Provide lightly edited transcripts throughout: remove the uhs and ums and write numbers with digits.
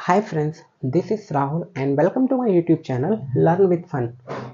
Hi friends, this is Rahul and welcome to my YouTube channel learn with fun.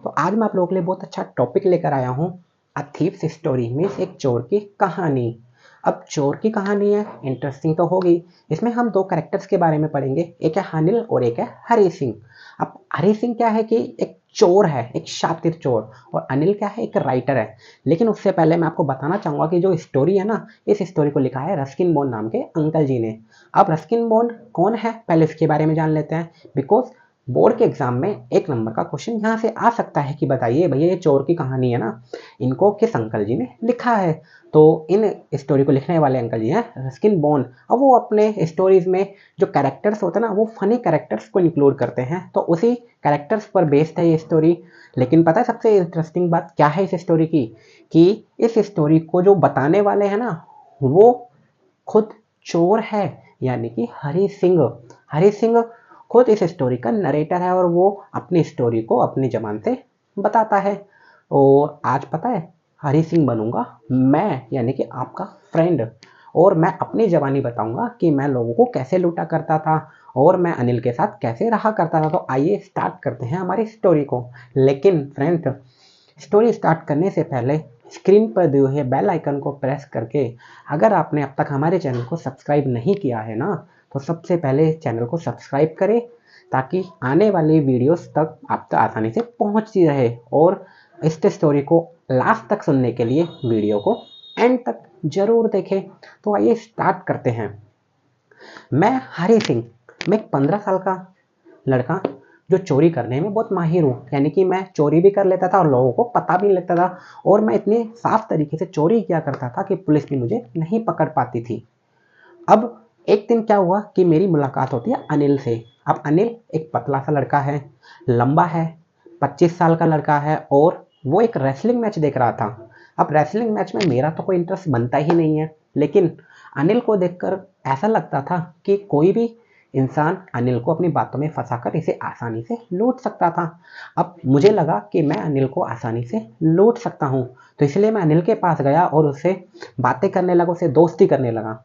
तो आज मैं आप लोगों के लिए बहुत अच्छा टॉपिक लेकर आया हूँ। अ थीव्स स्टोरी मीन्स एक चोर की कहानी। अब चोर की कहानी है, इंटरेस्टिंग तो होगी। इसमें हम दो कैरेक्टर्स के बारे में पढ़ेंगे, एक है अनिल और एक है हरी सिंह। अब हरी सिंह क्या है कि एक चोर है, एक शातिर चोर, और अनिल क्या है, एक राइटर है। लेकिन उससे पहले मैं आपको बताना चाहूँगा कि जो स्टोरी है ना, इस स्टोरी को लिखा है रस्किन बॉन्ड नाम के अंकल जी ने। अब रस्किन बॉन्ड कौन है, पहले इसके बारे में जान लेते हैं। बिकॉज बोर्ड के एग्जाम में एक नंबर का क्वेश्चन यहाँ से आ सकता है कि बताइए भैया, ये चोर की कहानी है ना, इनको किस अंकल जी ने लिखा है। तो इन स्टोरी को लिखने वाले अंकल जी हैं रस्किन बॉन्ड। अब वो अपने स्टोरीज में जो कैरेक्टर्स होते हैं ना, वो फनी कैरेक्टर्स को इंक्लूड करते हैं, तो उसी कैरेक्टर्स पर बेस्ड है ये स्टोरी। लेकिन पता है सबसे इंटरेस्टिंग बात क्या है इस स्टोरी की, कि इस स्टोरी को जो बताने वाले हैं ना, वो खुद चोर है, यानी कि हरी सिंह। हरी सिंह खुद इस स्टोरी का नरेटर है और वो अपनी स्टोरी को अपनी जबान से बताता है। और आज पता है हरी सिंह बनूंगा मैं, यानी कि आपका फ्रेंड, और मैं अपनी जबानी बताऊंगा कि मैं लोगों को कैसे लूटा करता था और मैं अनिल के साथ कैसे रहा करता था। तो आइए स्टार्ट करते हैं हमारी स्टोरी को। लेकिन फ्रेंड, स्टोरी स्टार्ट करने से पहले स्क्रीन पर दिए हुए बेल आइकन को प्रेस करके, अगर आपने अब तक हमारे चैनल को सब्सक्राइब नहीं किया है ना, तो सबसे पहले चैनल को सब्सक्राइब करें, ताकि आने वाली वीडियोस तक आप तक आसानी से पहुंचती रहे। और इस स्टोरी को लास्ट तक सुनने के लिए वीडियो को एंड तक जरूर देखें। तो आइए स्टार्ट करते हैं। मैं हरी सिंह, मैं एक 15 साल का लड़का जो चोरी करने में बहुत माहिर हूँ, यानी कि मैं चोरी भी कर लेता था और लोगों को पता भी नहीं लगता था। और मैं इतनी साफ तरीके से चोरी किया करता था कि पुलिस भी मुझे नहीं पकड़ पाती थी। अब एक दिन क्या हुआ कि मेरी मुलाकात होती है अनिल से। अब अनिल एक पतला सा लड़का है, लंबा है, 25 साल का लड़का है, और वो एक रेसलिंग मैच देख रहा था। अब रेसलिंग मैच में मेरा तो कोई इंटरेस्ट बनता ही नहीं है, लेकिन अनिल को देखकर ऐसा लगता था कि कोई भी इंसान अनिल को अपनी बातों में फंसाकर इसे आसानी से लूट सकता था। अब मुझे लगा कि मैं अनिल को आसानी से लूट सकता हूँ, तो इसलिए मैं अनिल के पास गया और उससे बातें करने लगा, उससे दोस्ती करने लगा।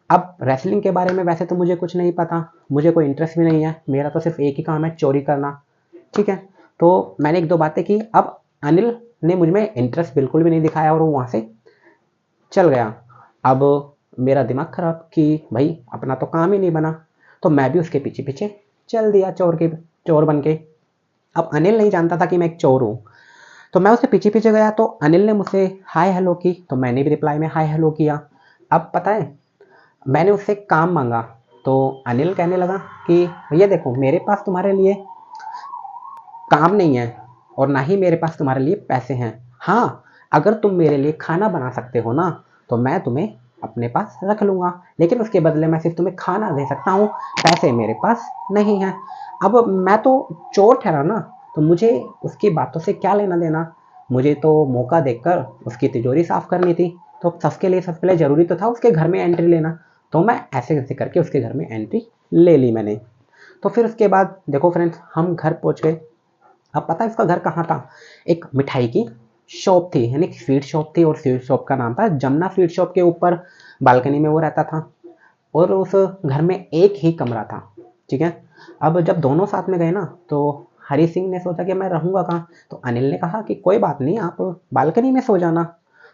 अब रेसलिंग के बारे में वैसे तो मुझे कुछ नहीं पता, मुझे कोई इंटरेस्ट भी नहीं है, मेरा तो सिर्फ एक ही काम है, चोरी करना। ठीक है, तो मैंने एक दो बातें की। अब अनिल ने मुझ में इंटरेस्ट बिल्कुल भी नहीं दिखाया और वो वहाँ से चल गया। अब मेरा दिमाग खराब कि भाई अपना तो काम ही नहीं बना, तो मैं भी उसके पीछे पीछे चल दिया, चोर बन के। अब अनिल नहीं जानता था कि मैं एक चोर हूँ, तो मैं उसके पीछे पीछे गया, तो अनिल ने मुझसे हाय हेलो की, तो मैंने भी रिप्लाई में हाय हेलो किया। अब पता है मैंने उससे काम मांगा, तो अनिल कहने लगा कि भैया देखो, मेरे पास तुम्हारे लिए काम नहीं है और ना ही मेरे पास तुम्हारे लिए पैसे हैं। हाँ, अगर तुम मेरे लिए खाना बना सकते हो ना, तो मैं तुम्हें अपने पास रख लूँगा, लेकिन उसके बदले मैं सिर्फ तुम्हें खाना दे सकता हूँ, पैसे मेरे पास नहीं हैं। अब मैं तो चोर ठहरा ना, तो मुझे उसकी बातों से क्या लेना देना। मुझे तो मौका देखकर उसकी तिजोरी साफ करनी थी, तो सबके लिए सबसे पहले ज़रूरी तो था उसके घर में एंट्री लेना। तो मैं ऐसे ऐसे करके उसके घर में एंट्री ले ली मैंने। तो फिर उसके बाद देखो फ्रेंड्स, हम घर पहुँच गए। अब पता है उसका घर कहाँ था, एक मिठाई की शॉप थी, यानी स्वीट शॉप थी, और स्वीट शॉप का नाम था जमुना स्वीट शॉप। के ऊपर बालकनी में वो रहता था, और उस घर में एक ही कमरा था। ठीक है, अब जब दोनों साथ में गए ना, तो हरी सिंह ने सोचा कि मैं रहूँगा कहाँ, तो अनिल ने कहा कि कोई बात नहीं, आप बालकनी में सो जाना।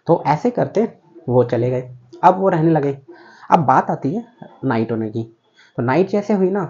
तो ऐसे करते वो चले गए, अब वो रहने लगे। अब बात आती है नाइट होने की। तो नाइट जैसे हुई ना,